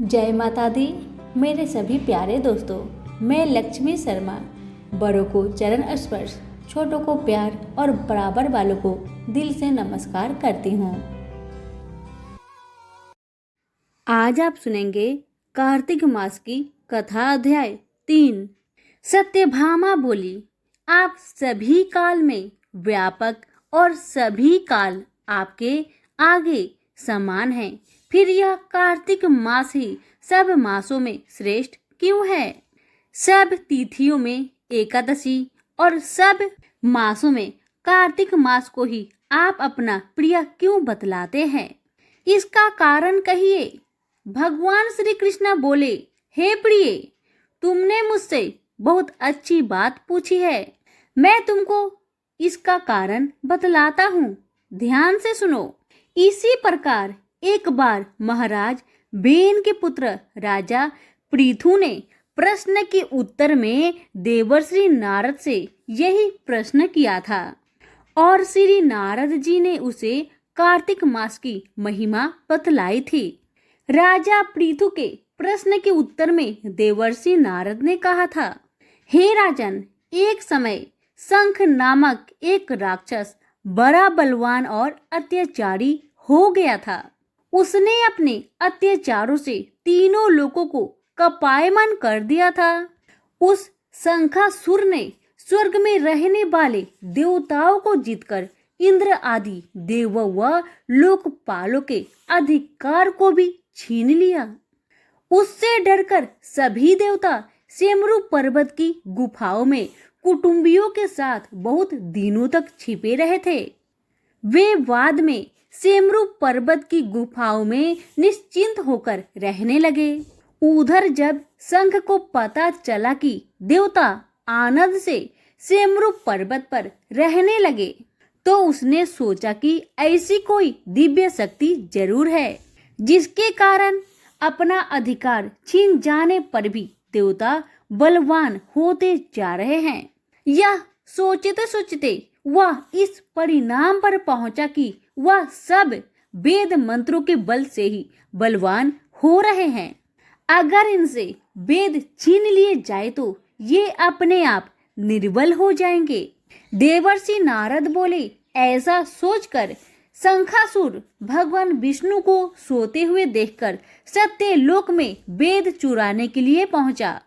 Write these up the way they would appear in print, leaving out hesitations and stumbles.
जय माता दी। मेरे सभी प्यारे दोस्तों, मैं लक्ष्मी शर्मा बड़ों को चरण स्पर्श, छोटों को प्यार और बराबर वालों को दिल से नमस्कार करती हूँ। आज आप सुनेंगे कार्तिक मास की कथा अध्याय 3। सत्यभामा बोली, आप सभी काल में व्यापक और सभी काल आपके आगे समान हैं। फिर यह कार्तिक मास ही सब मासों में श्रेष्ठ क्यों है? सब तिथियों में एकादशी और सब मासों में कार्तिक मास को ही आप अपना प्रिय क्यों बतलाते हैं? इसका कारण कहिए। भगवान श्री कृष्ण बोले, हे प्रिय, तुमने मुझसे बहुत अच्छी बात पूछी है। मैं तुमको इसका कारण बतलाता हूँ, ध्यान से सुनो। इसी प्रकार एक बार महाराज बेन के पुत्र राजा पृथु ने प्रश्न के उत्तर में देवर्षि नारद से यही प्रश्न किया था और श्री नारद जी ने उसे कार्तिक मास की महिमा बतलाई थी। राजा पृथु के प्रश्न के उत्तर में देवर्षि नारद ने कहा था, हे राजन, एक समय शंख नामक एक राक्षस बड़ा बलवान और अत्याचारी हो गया था। उसने अपने अत्याचारों से तीनों लोगों को कपायमान कर दिया था। उस शंखासुर ने स्वर्ग में रहने वाले देवताओं को जीतकर इंद्र आदि देव व लोकपालों के अधिकार को भी छीन लिया। उससे डरकर सभी देवता सेमरू पर्वत की गुफाओं में कुटुंबियों के साथ बहुत दिनों तक छिपे रहे थे। वे बाद में सेमरू पर्वत की गुफाओं में निश्चिंत होकर रहने लगे। उधर जब शंख को पता चला कि देवता आनंद से सेमरू पर्वत पर रहने लगे, तो उसने सोचा कि ऐसी कोई दिव्य शक्ति जरूर है जिसके कारण अपना अधिकार छीन जाने पर भी देवता बलवान होते जा रहे हैं। यह सोचते सोचते वह इस परिणाम पर पहुंचा कि वह सब वेद मंत्रों के बल से ही बलवान हो रहे हैं। अगर इनसे वेद छीन लिए जाए तो ये अपने आप निर्बल हो जाएंगे। देवर्षि नारद बोले, ऐसा सोचकर शंखासुर भगवान विष्णु को सोते हुए देखकर सत्यलोक में वेद चुराने के लिए पहुंचा।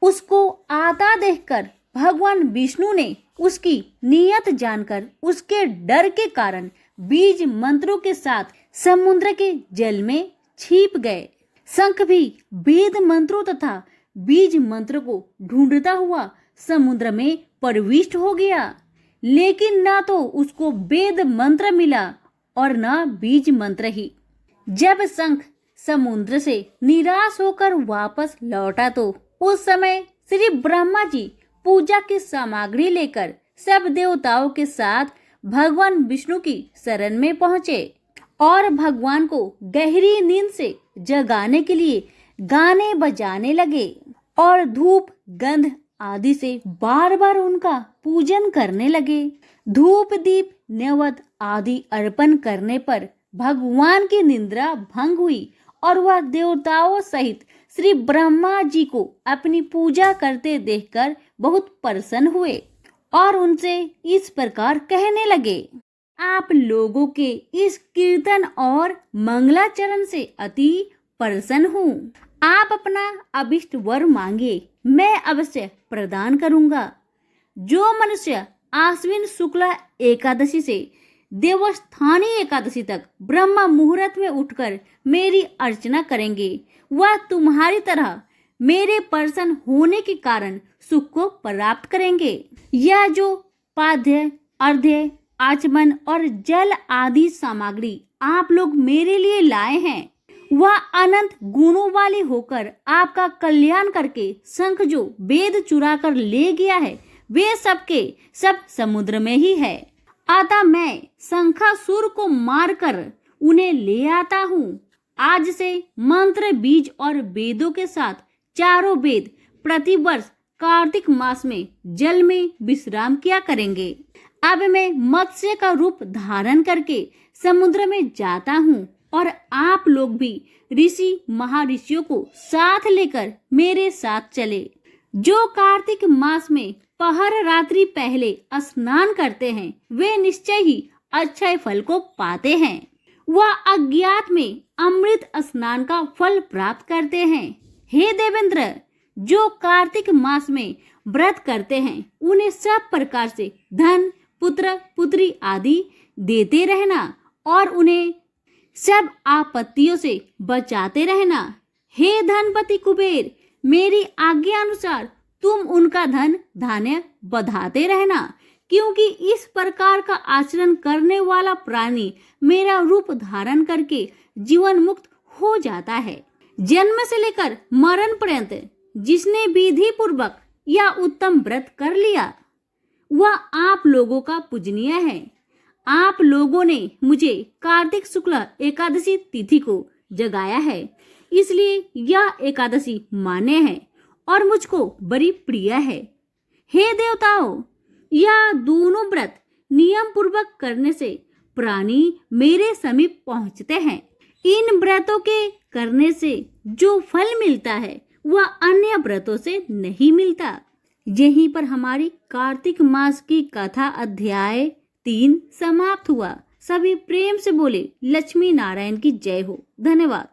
उसको आता देखकर भगवान विष्णु ने उसकी नीयत जानकर उसके डर के कारण बीज मंत्रों के साथ समुद्र के जल में छिप गए। शंख भी वेद मंत्रों तथा बीज मंत्र को ढूंढता हुआ समुद्र में प्रविष्ट हो गया, लेकिन ना तो उसको वेद मंत्र मिला और ना बीज मंत्र ही। जब शंख समुद्र से निराश होकर वापस लौटा तो उस समय श्री ब्रह्मा जी पूजा की सामग्री लेकर सब देवताओं के साथ भगवान विष्णु की शरण में पहुंचे और भगवान को गहरी नींद से जगाने के लिए गाने बजाने लगे और धूप गंध आदि से बार बार उनका पूजन करने लगे। धूप दीप नैवेद्य आदि अर्पण करने पर भगवान की निद्रा भंग हुई और वह देवताओं सहित श्री ब्रह्मा जी को अपनी पूजा करते देखकर बहुत प्रसन्न हुए और उनसे इस प्रकार कहने लगे, आप लोगों के इस कीर्तन और मंगलाचरण से अति प्रसन्न हूँ। आप अपना अभिष्ट वर मांगे, मैं अवश्य प्रदान करूँगा। जो मनुष्य आश्विन शुक्ला एकादशी से देवस्थानी एकादशी तक ब्रह्म मुहूर्त में उठकर मेरी अर्चना करेंगे, वह तुम्हारी तरह मेरे प्रसन्न होने के कारण सुख को प्राप्त करेंगे। यह जो पाद्य, अर्घ्य, आचमन और जल आदि सामग्री आप लोग मेरे लिए लाए हैं, वह अनंत गुणों वाली होकर आपका कल्याण करके शंख जो वेद चुरा कर ले गया है, वे सबके सब समुद्र में ही है। अतः मैं शंखासुर को मारकर उन्हें ले आता हूँ। आज से मंत्र, बीज और वेदों के साथ चारों वेद प्रतिवर्ष कार्तिक मास में जल में विश्राम किया करेंगे। अब मैं मत्स्य का रूप धारण करके समुद्र में जाता हूँ और आप लोग भी ऋषि महर्षियों को साथ लेकर मेरे साथ चले। जो कार्तिक मास में पहर रात्रि पहले स्नान करते हैं वे निश्चय ही अक्षय फल को पाते हैं। वह अज्ञात में अमृत स्नान का फल प्राप्त करते हैं। हे देवेंद्र, जो कार्तिक मास में व्रत करते हैं उन्हें सब प्रकार से धन, पुत्र, पुत्री आदि देते रहना और उन्हें सब आपत्तियों से बचाते रहना। हे धनपति कुबेर, मेरी आज्ञा अनुसार तुम उनका धन धान्य बढ़ाते रहना, क्योंकि इस प्रकार का आचरण करने वाला प्राणी मेरा रूप धारण करके जीवन मुक्त हो जाता है। जन्म से लेकर मरण पर्यंत जिसने विधि पूर्वक या उत्तम व्रत कर लिया वह आप लोगों का पूजनीय है। आप लोगों ने मुझे कार्तिक शुक्ल एकादशी तिथि को जगाया है, इसलिए यह एकादशी मान्य है और मुझको बड़ी प्रिय है। हे देवताओं, यह दोनों व्रत नियम पूर्वक करने से प्राणी मेरे समीप पहुंचते हैं। इन व्रतों के करने से जो फल मिलता है वह अन्य व्रतों से नहीं मिलता। यहीं पर हमारी कार्तिक मास की कथा अध्याय 3 समाप्त हुआ। सभी प्रेम से बोले लक्ष्मी नारायण की जय हो। धन्यवाद।